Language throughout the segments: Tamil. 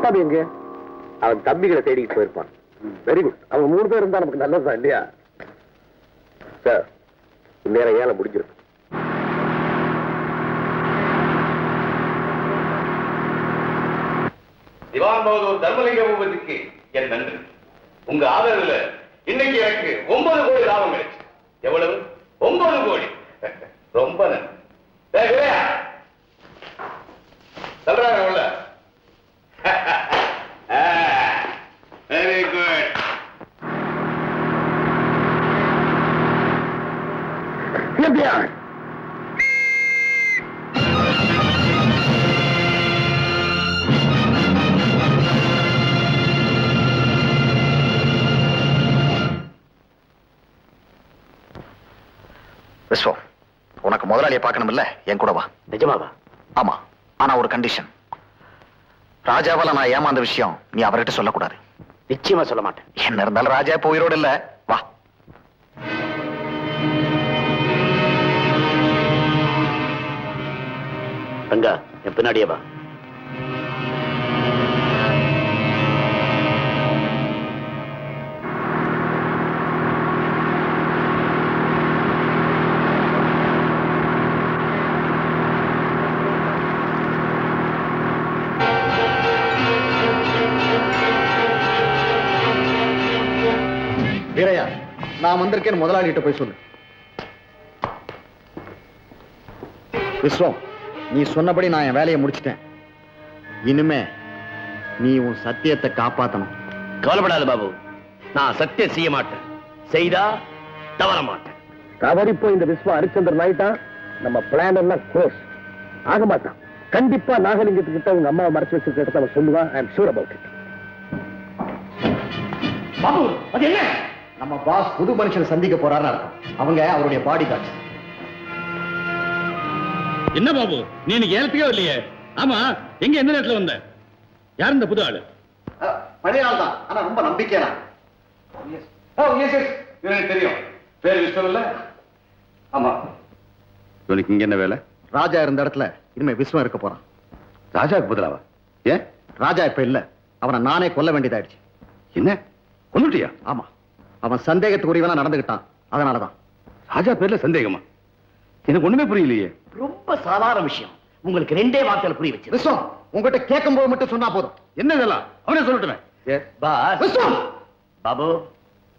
பட்டாபி எங்க? அவன் தம்பிகளை தேடிட்டு போயிருப்பான். Very good. அவங்க 3 பேர் இருந்தா நமக்கு நல்லதுதான் இல்லையா சார்? இந்நேரம் ஏழை முடிஞ்சிருக்கு. திவான் பகதூர் தர்மலிங்க பூபதிக்கு என் நன்றி. உங்க ஆதரவுல இன்னைக்கு எனக்கு 9 கோடி லாபம் கிடைச்சு. எவ்வளவு? 9 கோடி. ரொம்ப நன்றி. சொல்றாங்க உள்ள. Very good. விஸ்வம், உனக்கு முதலாளியை பார்க்கணும் இல்ல? என் கூட வா. நிஜமாவா? ஆமா, ஆனா ஒரு கண்டிஷன். ராஜாவால நான் ஏமாந்த விஷயம் நீ அவர்கிட்ட சொல்லக்கூடாது. நிச்சயமா சொல்ல மாட்டேன். என்ன இருந்தாலும் ராஜா இப்ப உயிரோடு இல்ல. வா. ரங்கா, என் பின்னாடியே வா. வீரையா, நான் வந்திருக்கேன் முதலாளிகிட்ட போய் சொல்லு. விஸ்வம், நீ சொன்னபடி நான் என் வேலையை முடிச்சிட்டேன். இனிமே நீ உன் சத்தியத்தை காப்பாத்தணும். கவலைப்படாத பாபு, நான் சத்தியம் செய்ய மாட்டேன். செய்தா தவற மாட்டேன். தவறிப்போ இந்த விஸ்வம் ஹரிச்சந்திரன் ஆயிட்டா நம்ம பிளான் எல்லாம் க்ளோஸ் ஆக மாட்டான். கண்டிப்பா நாகலிங்கத்துக்கிட்ட உங்க அம்மாவை மறைச்சு வச்சிருக்கிறத அவன் சொல்லுவான். I am sure about it. Babu, அது என்ன? நம்ம பாஸ் புது மனுஷனை சந்திக்க போறாருன்னு அர்த்தம். அவங்க அவருடைய பாடி கார்ட்ஸ். என்ன பாபு, நீ இன்னைக்கு ஏலத்துக்கே இல்லையே? ஆமா, எங்க எந்த நேரத்துல வந்த? யார் இந்த புது ஆளு? பழைய ஆள் தான், ஆனா ரொம்ப நம்பிக்கையா. எனக்கு தெரியும். பேர் விஸ்வம் இல்ல? ஆமா. இவனுக்கு இங்க என்ன வேலை? ராஜா இருந்த இடத்துல இனிமே விஸ்வம் இருக்க போறான். ராஜாவுக்கு பதிலாவா? ஏன்? ராஜா இப்ப இல்ல, அவனை நானே கொல்ல வேண்டியதாயிடுச்சு. என்ன, கொன்னுட்டியா? ஆமா, அவன் சந்தேகத்துக்கு உரியவனா நடந்துகிட்டான். அதனாலதான். ராஜா பேர்ல சந்தேகமா? எனக்கு ஒண்ணுமே புரியலையே. ரொம்ப சாதாரண விஷயம். உங்களுக்கு 2 வார்த்தைகள் புரிய வச்சு. விஸ்வம், உங்ககிட்ட கேட்கும் போது மட்டும் சொன்னா போதும். என்ன இதெல்லாம்? அவனே சொல்லட்டுமே. விஸ்வம், பாபு,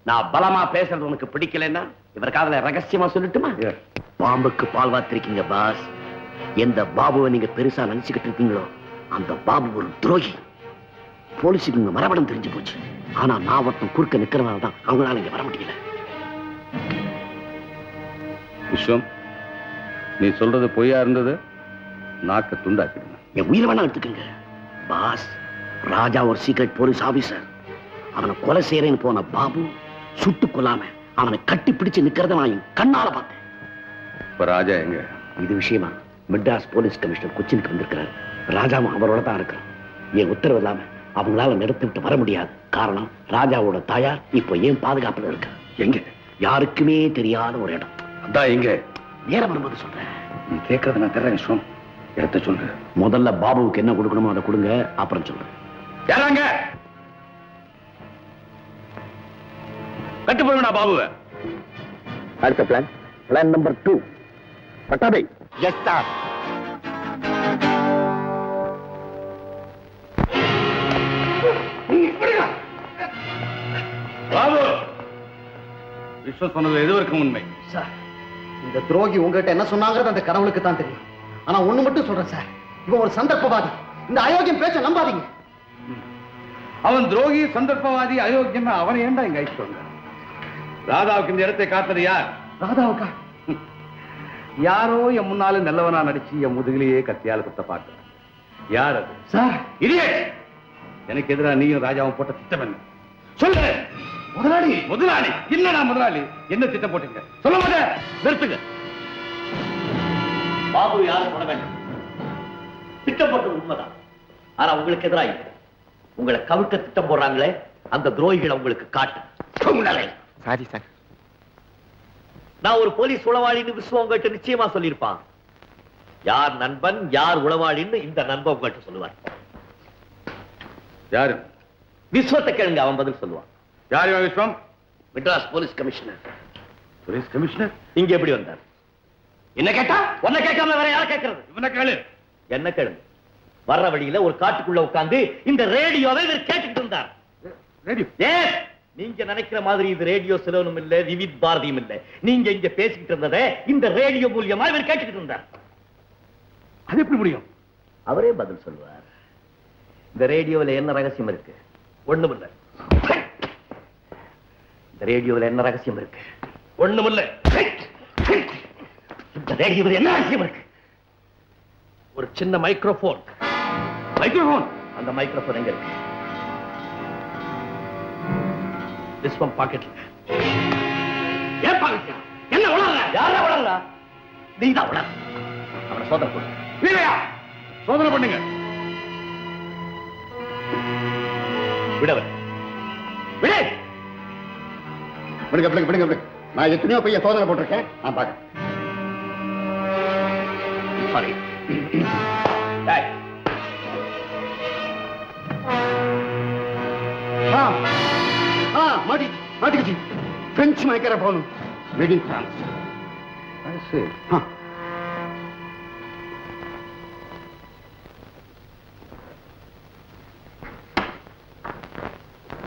நான் பலமா பேசுறது உனக்கு பிடிக்கலன்னா இவர் காதல ரகசியமா சொல்லட்டுமா? பாம்புக்கு பால் வாத்திருக்கீங்க பாஸ். எந்த பாபுவை நீங்க பெருசா நினைச்சுக்கிட்டு இருக்கீங்களோ அந்த பாபு ஒரு துரோகி. போலீஸுக்கு இங்க மரபடம் தெரிஞ்சு போச்சு. ஆனா நான் ஒருத்தன் குறுக்க நிக்கிறதுனால தான் அவங்களால இங்க வர முடியல. விஸ்வம், நீ சொல்றது பொய்யா இருந்தது நாக்க துண்டாக்கிடுங்க. என் உயிரை வேணா எடுத்துக்கங்க பாஸ். ராஜா ஒரு சீக்ரெட் போலீஸ் ஆபீசர். அவனை கொலை செய்யறேன்னு போன பாபு சுட்டு கொல்லாம அவனை கட்டி பிடிச்சு நிக்கிறத நான் என் கண்ணால பார்த்தேன். இப்ப ராஜா எங்க? இது விஷயமா மெட்ராஸ் போலீஸ் கமிஷனர் கொச்சினுக்கு வந்திருக்கிறார். ராஜாவும் அவரோட தான் இருக்கிறான். என் உத்தரவு இல்லாம அவங்களால நிறுத்தி விட்டு வர முடியாது. காரணம், ராஜாவோட தாயார் இப்போ ஏன் பாதுகாப்புல இருக்க. எங்க? யாருக்குமே தெரியாத ஒரு இடம். அதான் எங்க? நேரம் வரும்போது சொல்றேன். நீ கேட்கறத நான் தர்றேன் விஸ்வம். இடத்த சொல்லு. முதல்ல பாபுவுக்கு என்ன கொடுக்கணுமோ அதை கொடுங்க, அப்புறம் சொல்றேன். யாராங்க? கட்டு போடுவேனா பாபுவை? அடுத்த பிளான், பிளான் நம்பர் 2. பட்டாபை. Yes sir. பாபு, விஸ்வம் சொன்னது எது வரைக்கும் உண்மை? சார், இந்த துரோகி உங்ககிட்ட என்ன சொன்னாங்கிறது அந்த கடவுளுக்கு தான் தெரியும். ஆனா ஒண்ணு மட்டும் சொல்றேன் சார், இவன் ஒரு சந்தர்ப்பவாதி. இந்த அயோக்கியம் பேச்ச நம்பாதீங்க. அவன் துரோகி, சந்தர்ப்பவாதி, அயோக்கியம். அவனை ஏண்டா இங்க அழைச்சிட்டு வந்த? ராதாவுக்கு இந்த இடத்தை காத்தது யார்? ராதாவுக்கா? யாரோ என் முன்னால நல்லவனா நடிச்சு என் முதுகிலேயே கத்தியால குத்த பார்க்க. யார் அது? Sir, idiot! எனக்கு எதிராக நீயும் ராஜாவும் போட்ட திட்டம் என்ன? சொல்லு. முதலாளி. முதலாளி இல்லடா, முதலாளி என்ன திட்டம் போட்டீங்க? சொல்ல மாட்டேன். நிறுத்துங்க. பாபு யாரும் போட வேண்டும். திட்டம் போட்டது உண்மைதான். ஆனா உங்களுக்கு எதிராக உங்களை கவிழ்க்க திட்டம் போடுறாங்களே அந்த துரோகிகளை உங்களுக்கு காட்டு. Sorry sir. நான் ஒரு போலீஸ் உளவாளின்னு விஸ்வம் உங்கள்கிட்ட நிச்சயமா சொல்லியிருப்பான். யார் நண்பன் யார் உளவாளின்னு இந்த நண்பன் உங்கள்கிட்ட சொல்லுவார். யாரு? விஸ்வத்தை கேளுங்க, அவன் பதில் சொல்லுவான். யார் இவன் Viswam? Madras police commissioner. Police commissioner இங்க எப்படி வந்தார்? என்ன கேட்டா? உன்னை கேட்காம வேற யார கேட்கறது? இவனை கேளு. என்ன கேளுங்க. வர்ற வழியில ஒரு காட்டுக்குள்ள உட்கார்ந்து இந்த ரேடியோவை இவர் கேட்டுக்கிட்டு இருந்தார். ரேடியோ? நீங்க நினைக்கிற மாதிரி இது ரேடியோ சிலோனும் இல்ல, விவித் பாரதியும் இல்ல. நீங்க இங்க பேசிக்கிட்டு இருந்ததை இந்த ரேடியோ மூலியமா இவர் கேட்டுக்கிட்டு இருந்தார். அது எப்படி முடியும்? அவரே பதில் சொல்வார். இந்த ரேடியோவில் என்ன ரகசியம் இருக்கு? ஒண்ணுமில்ல. இந்த ரேடியோவில் என்ன ரகசியம் இருக்கு? ஒண்ணுமில்ல. இந்த ரேடியோவில் என்ன ரகசியம் இருக்கு? ஒரு சின்ன மைக்ரோபோன். மைக்ரோபோன்? அந்த மைக்ரோபோன் எங்க இருக்கு? விஸ்வம் பாக்கெட்ல. ஏன் பாக்கெட்ல? என்ன உளறல? யாரா உளறல? நீதான் உளற. அவனை சோதனை பண்ணு. இல்லையா? சோதனை பண்ணுங்க. விடவன் விடு. விடுங்க விடுங்க விடுங்க விடுங்க. நான் எத்தனையோ பைய சோதனை போட்டிருக்கேன். நான் பாக்க. சாரி. மாட்டிக்கிச்சு. பிரெஞ்சு மைக்கிற போகணும். Made in France.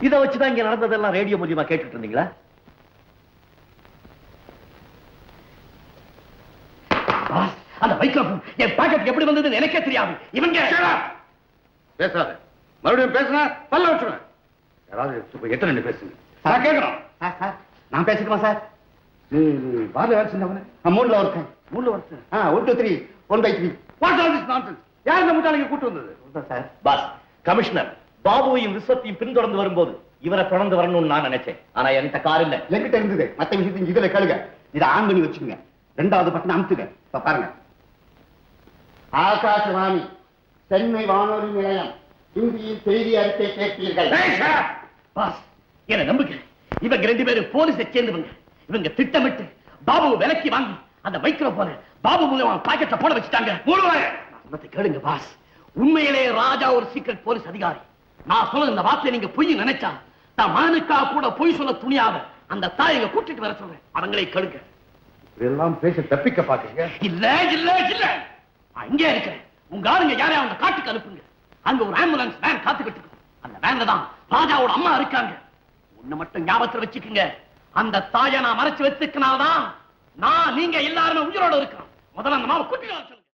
இதை வச்சுதான் இங்க நடந்ததெல்லாம் ரேடியோ மூலியமா கேட்டுட்டு இருந்தீங்களா? அந்த மைக்ரோஃபோன் என் பாக்கெட் எப்படி வந்ததுன்னு எனக்கே தெரியாது. இவங்க பேசாத. மறுபடியும் பேசினா பல்ல வச்சுருவேன். யாராவது எத்தனை பேசுங்க. நான் கேட்கிறோம். நான் பேசிக்குமா சார்? பாரதி வேலை செஞ்சவன மூணுல ஒருத்தன். 3 வருஷம். 1 2 3 1 by 3. What all this nonsense? யார் இந்த முட்டாளைங்க கூட்டு வந்தது? சார் பாஸ், கமிஷனர் பாபுவையும் விஸ்வத்தையும் பின்தொடர்ந்து வரும்போது இவரை தொடர்ந்து வரணும்னு நான் நினைச்சேன். ஆனா என்கிட்ட கார் இல்ல. என்கிட்ட இருந்தது. மத்த விஷயத்தையும் இதுல கேளுங்க. இதை ஆன் பண்ணி வச்சுக்கோங்க. 2வது பட்டன் அமுத்துங்க. இப்ப பாருங்க. ஆகாசவாணி சென்னை வானொலி நிலையம் இந்தியில் செய்தி அறிக்கை கேட்பீர்கள். பாஸ், என்ன நம்புங்க. இவங்க 2 பேரும் போலீஸை சேர்ந்தவங்க. இவங்க திட்டமிட்டு பாபுவை விலக்கி வாங்கி அந்த மைக்ரோபோனை பாபு மூலமா பாக்கெட்ல போட வச்சுட்டாங்க. மூலத்தை கேளுங்க பாஸ். உண்மையிலே ராஜா ஒரு சீக்ரெட் போலீஸ் அதிகாரி. நான் சொல்ல இந்த வார்த்தை நீங்க பொய் நினைச்சா தான் மகனுக்கா கூட பொய் சொல்ல துணியாத அந்த தாயங்க கூட்டிட்டு வர சொல்றேன். அவங்களை கேளுங்க. இதெல்லாம் பேச தப்பிக்க பாக்குறீங்க? இல்ல இல்ல இல்ல, நான் இங்கே இருக்கிறேன். உங்க ஆளுங்க யாரையும் அவங்க காட்டுக்கு அனுப்புங்க. அங்க ஒரு ஆம்புலன்ஸ் வேன் காத்துக்கிட்டு இருக்கு. அந்த வேன்ல தான் ராஜாவோட அம்மா இருக்காங்க. ஒண்ணு மட்டும் ஞாபகத்துல வச்சுக்கோங்க. அந்த தாயை நான் மறைச்சு வச்சுக்கனால்தான் நான் நீங்க எல்லாருமே உயிரோட இருக்கிறோம். முதல்ல அந்த மாவை கூட்டிட்டு வர சொல்லுங்க.